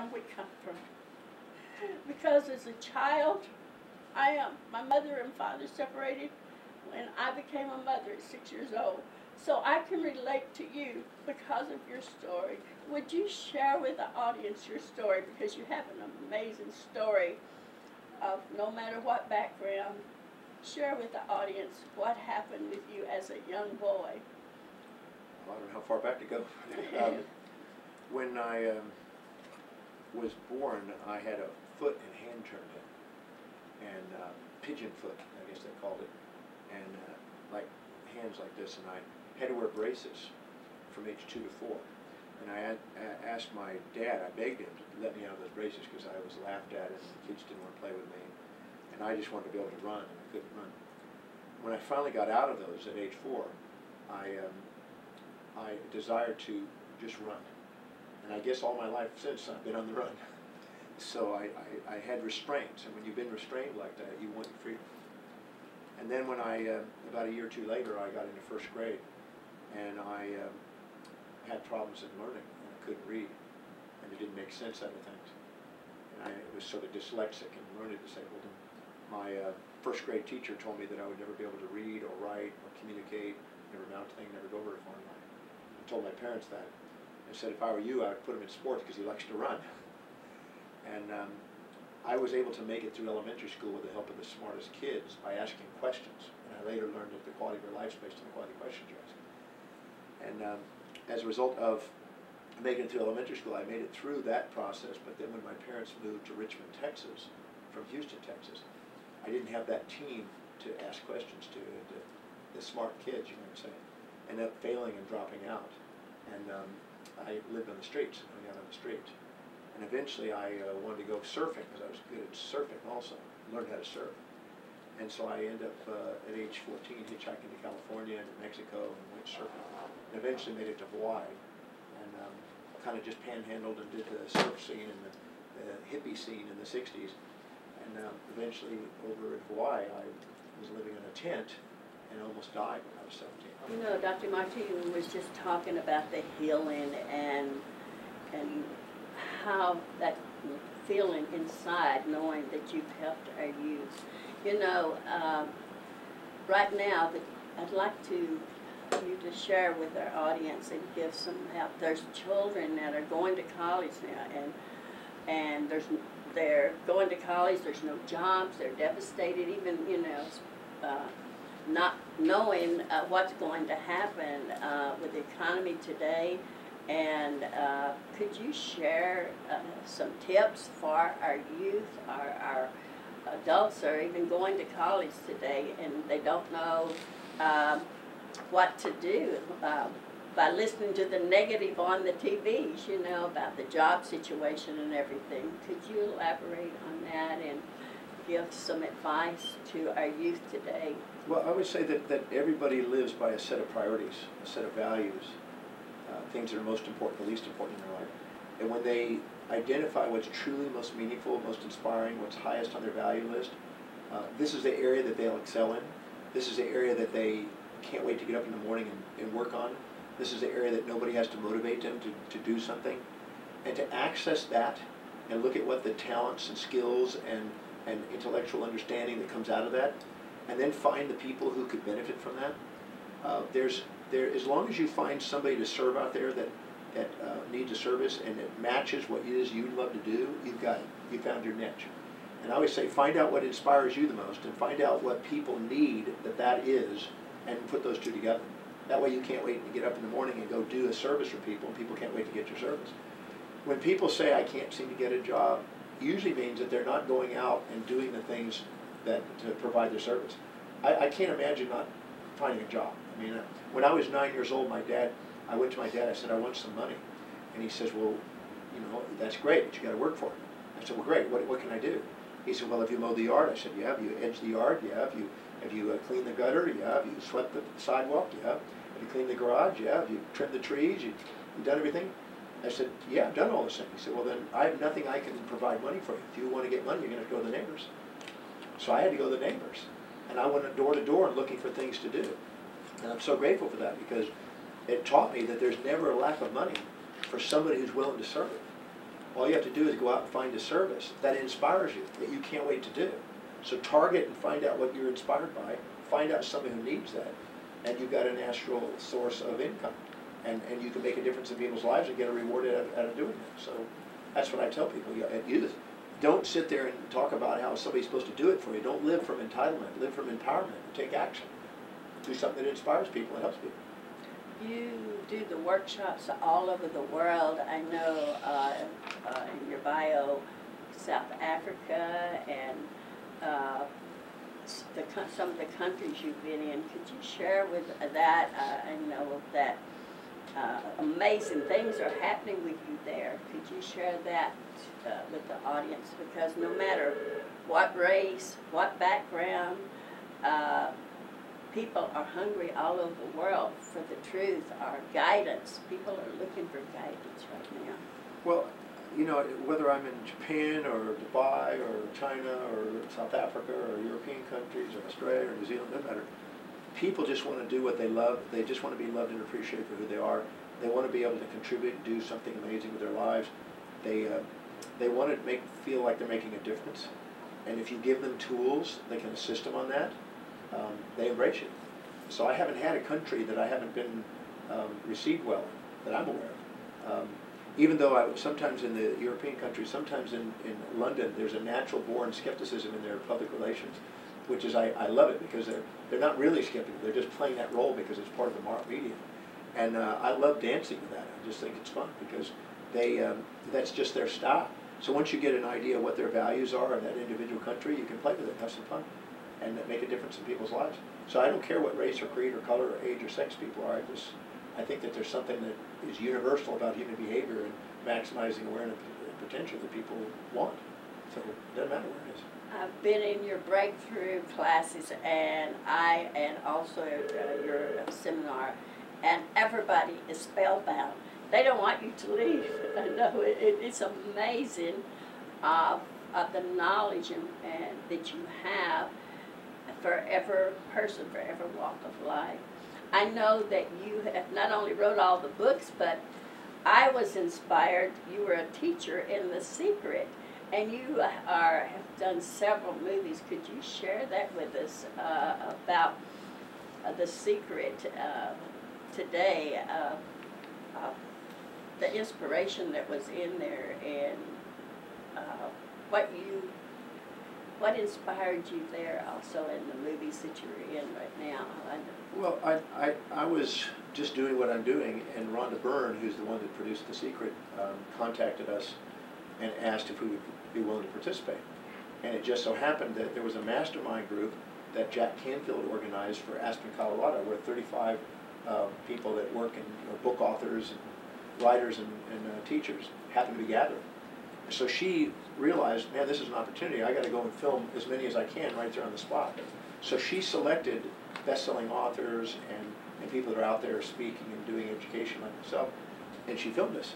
background we come from. Because as a child, my mother and father separated when I became a mother at 6 years old. So I can relate to you because of your story. Would you share with the audience your story? Because you have an amazing story of no matter what background. Share with the audience what happened with you as a young boy. Well, I don't know how far back to go. When I was born, I had a foot and hand turned in, and pigeon foot, I guess they called it, and like hands like this, and I had to wear braces from age 2 to 4. And I asked my dad, I begged him to let me out of those braces because I was laughed at and the kids didn't want to play with me. And I just wanted to be able to run, and I couldn't run. When I finally got out of those at age 4, I desired to just run. And I guess all my life since I've been on the run. So I had restraints, and when you've been restrained like that, you want your freedom. And then when about a year or two later, I got into first grade, and I had problems in learning, and I couldn't read, and it didn't make sense out of things. And I was sort of dyslexic and learning disabled. And my first grade teacher told me that I would never be able to read or write or communicate, never amount to thing, never go very far in life. I told my parents that. I said if I were you, I would put him in sports because he likes to run. And I was able to make it through elementary school with the help of the smartest kids by asking questions. And I later learned that the quality of your life is based on the quality of questions you ask. And as a result of making it through elementary school, I made it through that process. But then when my parents moved to Richmond, Texas, from Houston, Texas, I didn't have that team to ask questions to, the smart kids, you might say, ended up failing and dropping out. And I lived on the streets, hung out on the streets. And eventually I wanted to go surfing because I was good at surfing also, learned how to surf. And so I ended up at age 14 hitchhiking to California and to Mexico and went surfing. And eventually made it to Hawaii and kind of just panhandled and did the surf scene and the hippie scene in the 60s. And eventually over in Hawaii I was living in a tent and almost died when I was 17. You know, Dr. Martini was just talking about the healing and how that feeling inside, knowing that you've helped our youth. You know, right now, I'd like you to share with our audience and give some help. There's children that are going to college now, and they're going to college. There's no jobs. They're devastated. Even not knowing what's going to happen with the economy today. And could you share some tips for our youth, our adults are even going to college today and they don't know what to do by listening to the negative on the TVs, you know, about the job situation and everything. Could you elaborate on that and give some advice to our youth today? Well, I would say that everybody lives by a set of priorities, a set of values, things that are most important, the least important in their life. And when they identify what's truly most meaningful, most inspiring, what's highest on their value list, this is the area that they'll excel in. This is the area that they can't wait to get up in the morning and work on. This is the area that nobody has to motivate them to do something. And to access that and look at what the talents and skills and intellectual understanding that comes out of that, and then find the people who could benefit from that. As long as you find somebody to serve out there that needs a service and it matches what it is you'd love to do, you've got it. You found your niche. And I always say, find out what inspires you the most and find out what people need that is, and put those two together. That way you can't wait to get up in the morning and go do a service for people, and people can't wait to get your service. When people say, I can't seem to get a job, it usually means that they're not going out and doing the things to provide their service. I can't imagine not finding a job. I mean, when I was 9 years old, I went to my dad, I said, I want some money. And he says, well, you know, that's great, but you got to work for it. I said, well, great, what can I do? He said, well, if you mow the yard. I said, yeah. Have you edged the yard? Yeah. Have you cleaned the gutter? Yeah. Have you swept the sidewalk? Yeah. Have you cleaned the garage? Yeah. Have you trimmed the trees? You done everything? I said, yeah, I've done all those things. He said, well, then I have nothing I can provide money for you. If you want to get money, you're going to have to go to the neighbors. So I had to go to the neighbors. And I went door to door looking for things to do. And I'm so grateful for that because it taught me that there's never a lack of money for somebody who's willing to serve. All you have to do is go out and find a service that inspires you, that you can't wait to do. So target and find out what you're inspired by, find out somebody who needs that, and you've got a natural source of income. And you can make a difference in people's lives and get a reward out of doing that. So that's what I tell people at youth. Don't sit there and talk about how somebody's supposed to do it for you. Don't live from entitlement, live from empowerment, take action. Do something that inspires people and helps people. You do the workshops all over the world. I know in your bio, South Africa and some of the countries you've been in. Could you share with that? I know that amazing things are happening with you there. Could you share that with the audience? Because no matter what race, what background, people are hungry all over the world for the truth or guidance. People are looking for guidance right now. Well, you know, whether I'm in Japan or Dubai or China or South Africa or European countries or Australia or New Zealand, no matter. People just want to do what they love. They just want to be loved and appreciated for who they are. They want to be able to contribute and do something amazing with their lives. They want to feel like they're making a difference. And if you give them tools, they can assist them on that. They embrace you. So I haven't had a country that I haven't been received well that I'm aware of. Even though sometimes in the European countries, sometimes in London, there's a natural born skepticism in their public relations, which is, I love it because they're not really skeptical, they're just playing that role because it's part of the mark media. And I love dancing with that. I just think it's fun because that's just their style. So once you get an idea of what their values are in that individual country, you can play with it, have some fun, and make a difference in people's lives. So I don't care what race or creed or color or age or sex people are. I think that there's something that is universal about human behavior and maximizing awareness and potential that people want. So it doesn't matter where it is. I've been in your breakthrough classes and also your seminar, and everybody is spellbound. They don't want you to leave. I know it's amazing of the knowledge and that you have for every person, for every walk of life. I know that you have not only wrote all the books, but I was inspired. You were a teacher in The Secret, and you have done several movies. Could you share that with us about The Secret today? The inspiration that was in there, and what inspired you there also in the movies that you're in right now? Well, I was just doing what I'm doing, and Rhonda Byrne, who's the one that produced The Secret, contacted us and asked if we would be willing to participate. And it just so happened that there was a mastermind group that Jack Canfield organized for Aspen, Colorado, where 35 people that work in book authors and writers and teachers happened to be gathered. So she realized, man, this is an opportunity. I got to go and film as many as I can right there on the spot. So she selected best-selling authors and people that are out there speaking and doing education like myself, and she filmed us.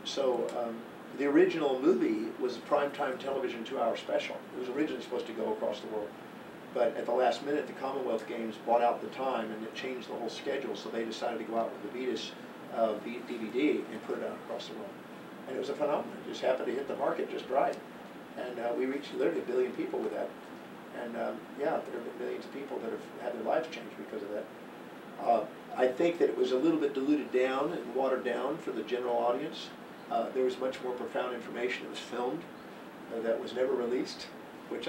So the original movie was a primetime television 2-hour special. It was originally supposed to go across the world. But at the last minute, the Commonwealth Games bought out the time, and it changed the whole schedule, so they decided to go out with the Vetus DVD and put it out across the world. And it was a phenomenon. It just happened to hit the market just right. And we reached literally 1 billion people with that. And yeah, there have been millions of people that have had their lives changed because of that. I think that it was a little bit diluted down and watered down for the general audience. There was much more profound information that was filmed that was never released, which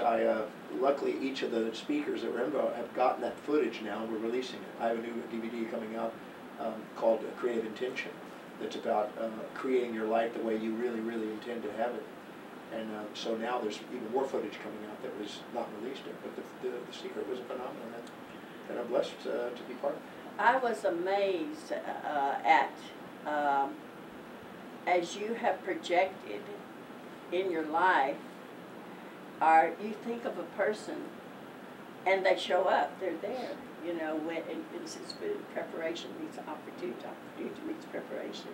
luckily each of the speakers that were involved have gotten that footage now, and we're releasing it. I have a new DVD coming out called Creative Intention, that's about creating your life the way you really, really intend to have it. And so now there's even more footage coming out that was not released yet. But the Secret was a phenomenon that I'm blessed to be part of. I was amazed at, as you have projected in your life, you think of a person and they show up, they're there. You know, when it's preparation meets opportunity meets preparation.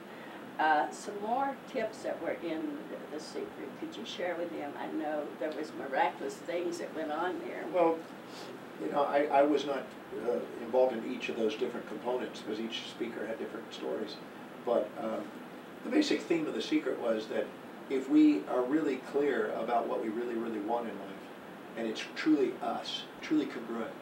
Some more tips that were in the Secret. Could you share with them? I know there was miraculous things that went on there. Well, you know, I was not involved in each of those different components because each speaker had different stories. But the basic theme of The Secret was that if we are really clear about what we really, really want in life, and it's truly us, truly congruent,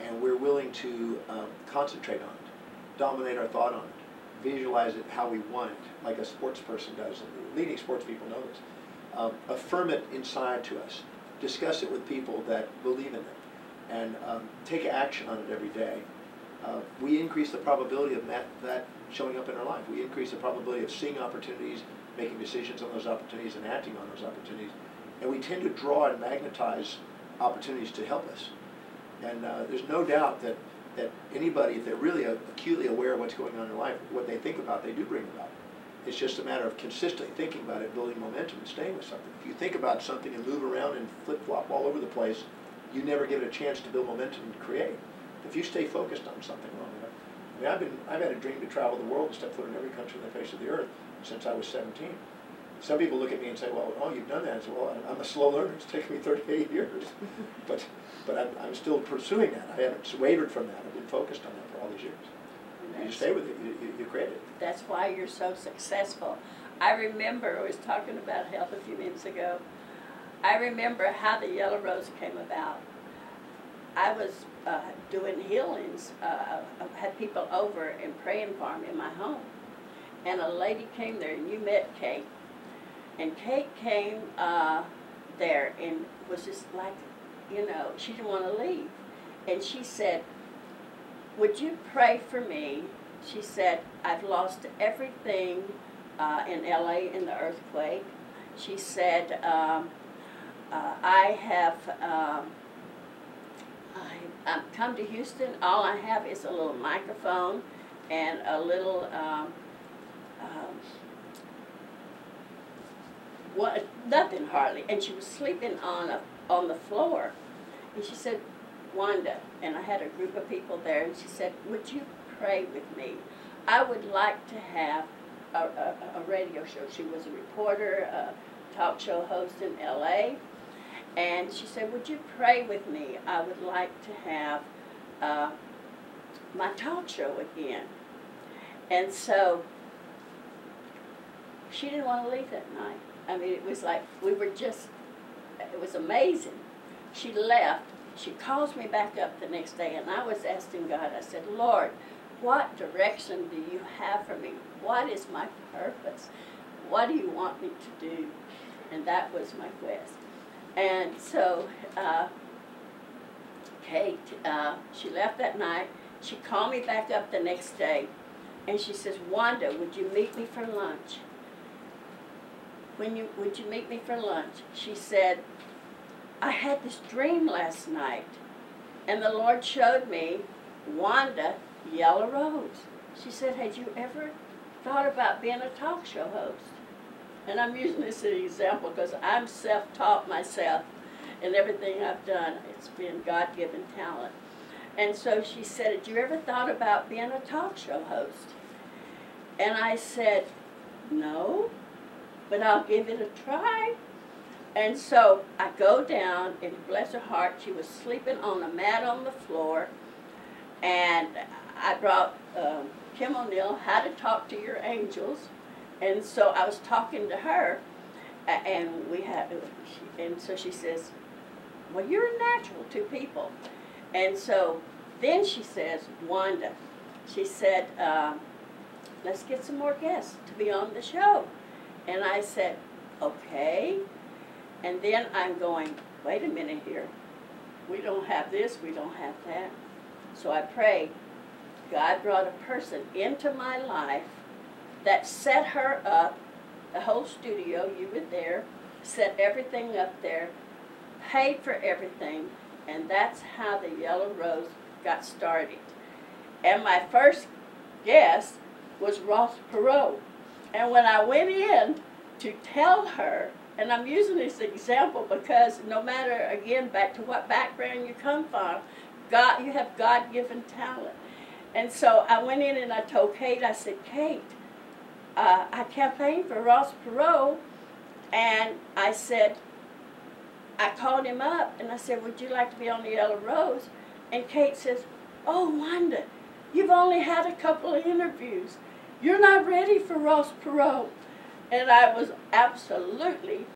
and we're willing to concentrate on it, dominate our thought on it, visualize it how we want it, like a sports person does. Leading sports people know this. Affirm it inside to us. Discuss it with people that believe in it, and take action on it every day. We increase the probability of that showing up in our life. We increase the probability of seeing opportunities, making decisions on those opportunities, and acting on those opportunities. And we tend to draw and magnetize opportunities to help us. And there's no doubt that anybody, if they're really acutely aware of what's going on in their life, what they think about, they do bring about. It's just a matter of consistently thinking about it, building momentum, and staying with something. If you think about something and move around and flip-flop all over the place, you never give it a chance to build momentum and create. If you stay focused on something long enough. I mean, I've had a dream to travel the world and step foot in every country on the face of the earth since I was 17. Some people look at me and say, well, oh, you've done that. I say, well, I'm a slow learner. It's taken me 38 years. but I'm still pursuing that. I haven't wavered from that. I've been focused on that for all these years. You stay with it. You create it. That's why you're so successful. I remember, I was talking about health a few minutes ago. I remember how the Yellow Rose came about. I was doing healings. I had people over and praying for me in my home. And a lady came there, and you met Kate. And Kate came there and was just like, you know, she didn't want to leave. And she said, would you pray for me? She said, I've lost everything in LA in the earthquake. She said, I've come to Houston. All I have is a little microphone and a little nothing hardly. And she was sleeping on the floor. And she said, Wanda, and I had a group of people there, and she said, would you pray with me? I would like to have a radio show. She was a reporter, a talk show host in LA. And she said, would you pray with me? I would like to have my talk show again. And so she didn't want to leave that night. I mean, it was like, it was amazing. She left. She calls me back up the next day, and I was asking God, I said, Lord, what direction do you have for me? What is my purpose? What do you want me to do? And that was my quest. And so Kate, she left that night. She called me back up the next day, and she says, Wanda, would you meet me for lunch? Would you meet me for lunch? She said, I had this dream last night, and the Lord showed me Wanda Yellow Rose. She said, had you ever thought about being a talk show host? And I'm using this as an example because I'm self-taught myself, and everything I've done, it's been God-given talent. And so she said, had you ever thought about being a talk show host? And I said, no, but I'll give it a try. And so I go down, and bless her heart, she was sleeping on a mat on the floor, and I brought Kim O'Neill, How to Talk to Your Angels, and so I was talking to her, and so she says, well, you're a natural, 2 people. And so then she says, Wanda, she said, let's get some more guests to be on the show. And I said, okay. And then I'm going, wait a minute here. We don't have this, we don't have that. So I prayed. God brought a person into my life that set her up, the whole studio, you were there, set everything up there, paid for everything, and that's how the Yellow Rose got started. And my first guest was Ross Perot. And when I went in to tell her, and I'm using this example because no matter, again, back to what background you come from, you have God-given talent. And so I went in and I told Kate, I said, Kate, I campaigned for Ross Perot, and I said, I called him up and I said, would you like to be on the Yellow Rose? And Kate says, oh, Wanda, you've only had a couple of interviews. You're not ready for Ross Perot. And I was absolutely